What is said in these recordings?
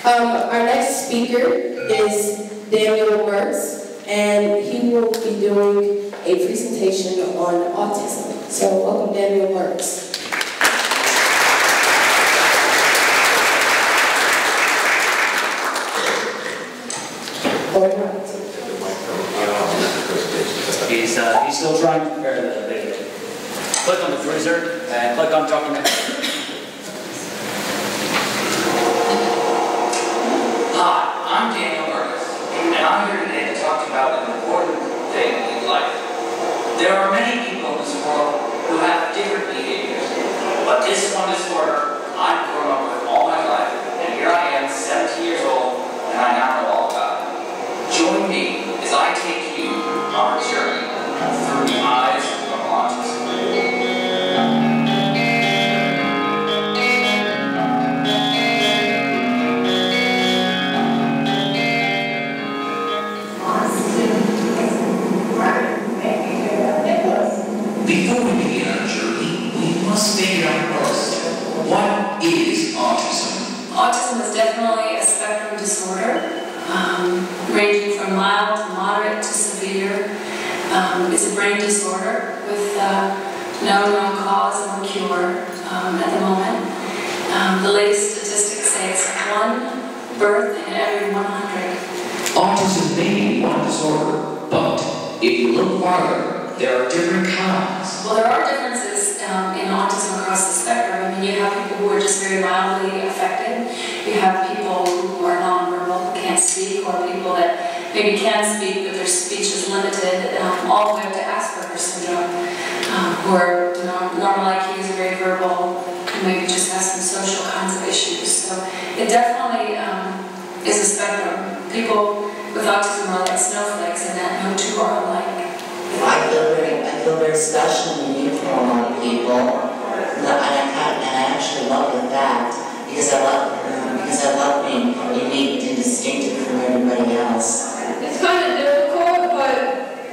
Our next speaker is Mirtes, and he will be doing a presentation on autism. So welcome, Mirtes. Or not. He's still trying to prepare the video. Click on the freezer and click on document. Hi, I'm Mirtes, and I'm here today to talk about an important thing in life. There are many people in this world who have different behaviors, but this one disorder I've grown up with all my life, and here I am, 17 years old, and I now know all about it. Join me as I take you on a journey through the eyes of autism. Before we begin our journey, we must figure out first, what is autism? Autism is definitely a spectrum disorder, ranging from mild to moderate to severe. It's a brain disorder with no known cause or cure at the moment. The latest statistics say it's 1 birth in every 100. Autism may be one disorder, but if you look farther, there are different kinds. Well, there are differences in autism across the spectrum. I mean, you have people who are just very mildly affected. You have people who are nonverbal, who can't speak, or people that maybe can speak, but their speech is limited, all the way up to Asperger's syndrome, who are normal IQs, very verbal, and maybe just have some social kinds of issues. So it definitely is a spectrum. People with autism are like snowflakes, and that no two are alike. I feel very special and unique from a lot of people, and I actually love the fact because I love being unique and distinctive from everybody else. It's kind of difficult, but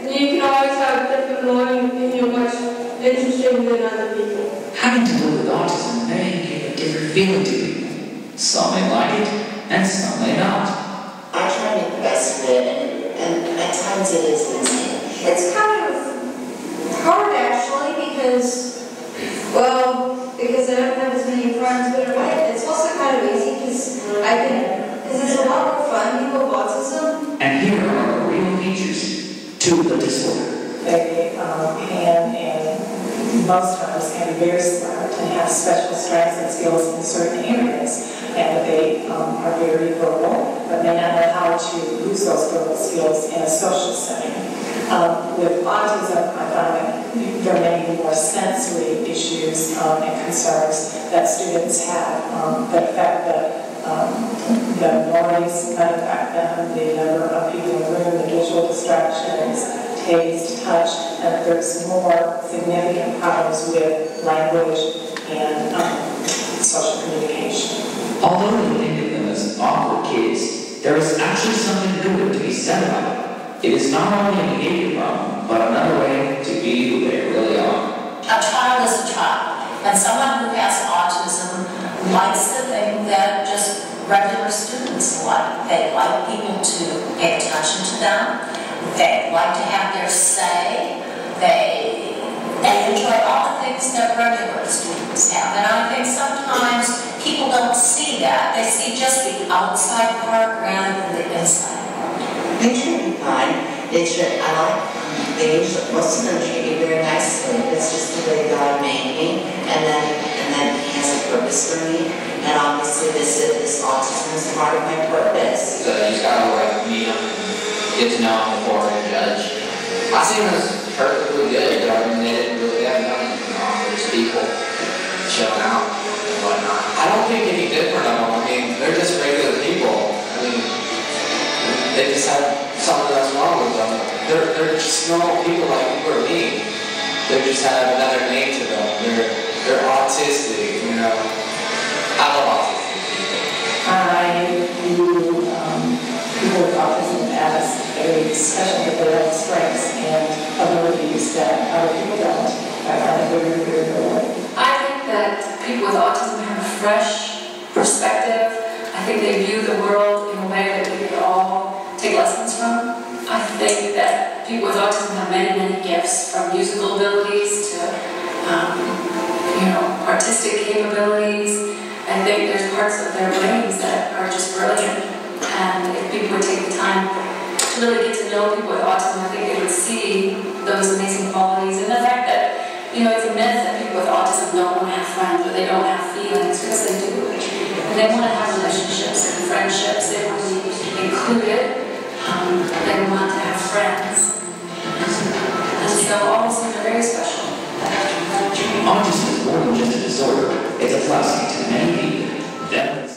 you can always have different learning and you're much interesting than other people. Having to live with autism may give a different feeling to people. Some may like it, and some may not. I try to make the best of it, and at times it is easy. It's kind of hard actually because I don't have as many friends, but it's also kind of easy because it's a lot more fun, people with autism. And here are the real features to the disorder. They can and most times can be very smart and have special strengths and skills in certain areas. And they are very verbal, but may not know how to use those verbal skills in a social setting. With autism, I found that there are many more sensory issues and concerns that students have that affect the noise that affect them, the number of people in the room, the visual distractions, taste, touch, and there's more significant problems with language and social communication. Although we think of them as awkward kids, there is actually something good to be said about it. It is not only a behavior problem, but another way to be who they really are. A child is a child, and someone who has autism likes the thing that just regular students like. They like people to pay attention to them. They like to have their say. They enjoy all the things that regular students have. And I think sometimes people don't see that. They see just the outside part rather than the inside part. They treat me fine. Most of them treat me very nicely. It's just the way God made me, and then He has a purpose for me. And obviously, this autism is part of my purpose. So you just gotta meet them, get to know them before you judge. I see them as perfectly good, but I mean they have nothing to offer. Just people showing out and whatnot. I don't think any different of them. I mean, they're just regular people. I mean, they just have something that's wrong with them. They're just normal people like you or me. They just have another name to them. They're autistic, you know. I love autistic people. I view people with autism as very special, that they have strengths and abilities that other people don't. I find it very, very rewarding. I think that people with autism have a fresh perspective. I think they view the world in a way that we could all take lessons from. I think that people with autism have many, many gifts, from musical abilities to, artistic capabilities. I think there's parts of their brains that are just brilliant. And if people would take the time to really get to know people with autism, I think they would see those amazing qualities. And the fact that, it's a myth that people with autism don't want to have friends or they don't have feelings, because they do. And they want to have relationships and friendships. They want to be included. They want to have friends. And so all these things are very special. Autism is more than just a disorder. It's a blessing to many people. Definitely.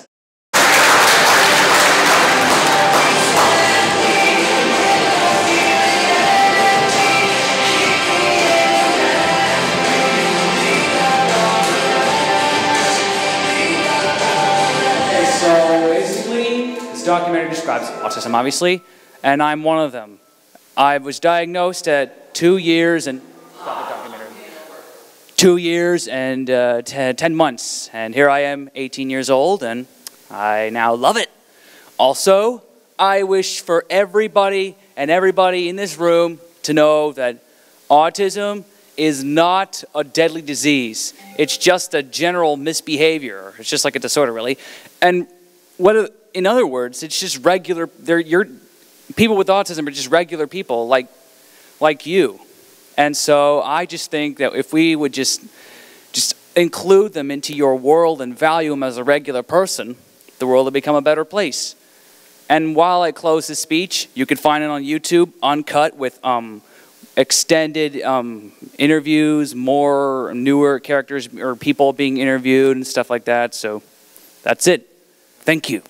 This documentary describes autism, obviously, and I'm one of them. I was diagnosed at 2 years and 10 months, and here I am, 18 years old, and I now love it. Also, I wish for everybody in this room to know that autism is not a deadly disease. It's just a general misbehavior. It's just like a disorder, really. And in other words, it's just regular. People with autism are just regular people like you. And so I just think that if we would just include them into your world and value them as a regular person, the world will become a better place. And while I close this speech, you can find it on YouTube, uncut, with extended interviews, more newer characters or people being interviewed and stuff like that. So that's it. Thank you.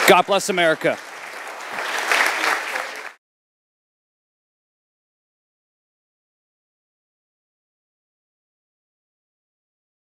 God bless America.